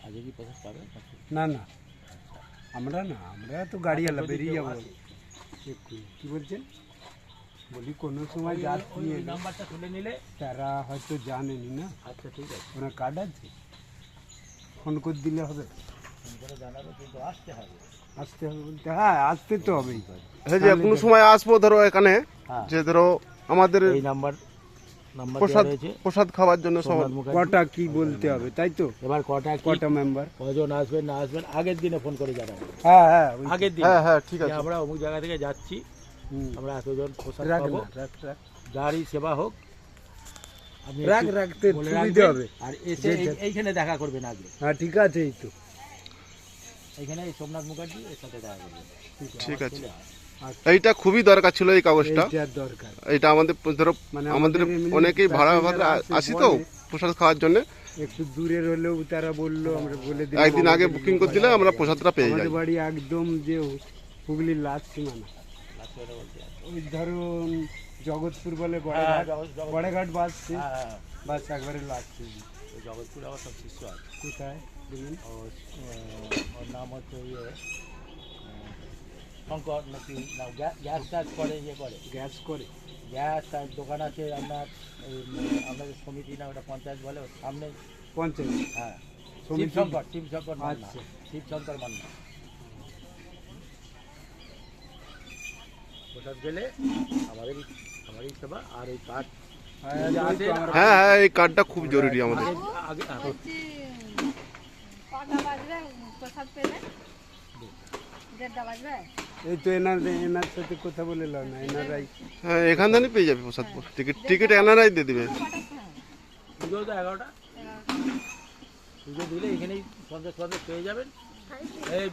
আগে কি প্রসাদ পাবে? না না, আমরা তো গাড়ি আলা বেরিয়ে যাবো। কি বলছেন? বলি কোনো সময় যাচ্ছি, ওই নাম্বারটা তুলে নিলে তারা হয়তো জানেনি না। আচ্ছা ঠিক আছে, ওনার কার্ড আছে, ফোন করে দিলে হবে। ফোন করে জানাবো, কিন্তু আসতে হবে। আসতে হবে বলতে, হ্যাঁ আসতে তো হবেই। হ্যাঁ, যে কোনো সময় আসবো ধরো এখানে, হ্যাঁ, যে ধরো আমাদের এই নাম্বার দেওয়া প্রসাদ রয়েছে। প্রসাদ খাওয়ার জন্য সবাই। সোমনাথ মুখার্জি। কটা কি বলতে হবে, তাই তো? এবার কটা কটা মেম্বার? কজন আসবেন না আসবেন আগের দিনে ফোন করে জানাবো। হ্যাঁ হ্যাঁ আগের দিন হ্যাঁ হ্যাঁ ঠিক আছে। আমরা অমুক জায়গা থেকে যাচ্ছি, আমরা এতজন প্রসাদ রাখ পাবো, না, রাখ রাখ যারই সেবা হোক আপনি রাখ, একটু রাখতে বলে সুবিধে রাখবেন। হবে। আর এসে এইখানে দেখা করবেন আগে, হ্যাঁ ঠিক আছে, এই তো এইখানে এই সোমনাথ মুখার্জি এর সাথে দেখা করবেন। ঠিক আছে, চলে আয়। এইটা খুবই দরকার ছিল এই কাগজটা। এইটার দরকার। এটা আমাদের ধরো মানে আমাদের এমনি অনেকেই ভাড়া ভাড়া প্যাসেঞ্জার আসি তো বলে, প্রসাদ খাওয়ার জন্য। একটু দূরের হলেও তারা বললো, আমরা বলে দিলাম একদিন আগে বুকিং করে দিলে আমরা প্রসাদটা পেয়ে যাই। আমাদের বাড়ি একদম যে হুগলির লাস্ট সীমানা, লাস্ট কথা বলতে আছে। ওই ধরুন জগৎপুর বলে হ্যাঁ, গড়েঘাট, জগৎ- গড়েঘাট বাস, হ্যাঁ, হ্যাঁ, বাস একবারে লাস্ট। ওই জগৎপুর আবার সব শিষ্য আছে। কোথায় বলুন? ওর নাম হচ্ছে ইয়ে শঙ্কর নাকি না, গ্যাস টাস করে, ইয়ে করে গ্যাস করে? গ্যাস তার দোকান আছে আপনার, আপনাদের সমিতি না ওটা পঞ্চায়েত বলে, ওর সামনে। পঞ্চায়েত? হ্যাঁ, সমিতি? শিবশঙ্কর মান্না, আচ্ছা। শিবশঙ্কর মান্না। প্রসাদ গেলে আমারই সেবা। আর ওই কার্ড হ্যাঁ হ্যাঁ, এই কার্ডটা খুব জরুরি আমাদের। আগে কটা বাজবে প্রসাদ পেলে? 1:30 বাজবে? এই তো এনার সাথে কথা বলে লাও না, এনারাই। হ্যাঁ, এখান থেকে পেয়ে যাবে প্রসাদ। টিকিট এনারাই দিয়ে দিবে। পুজো তো 11টা, পুজো দিলে এখানেই সন্দেশ পেয়ে যাবেন। এই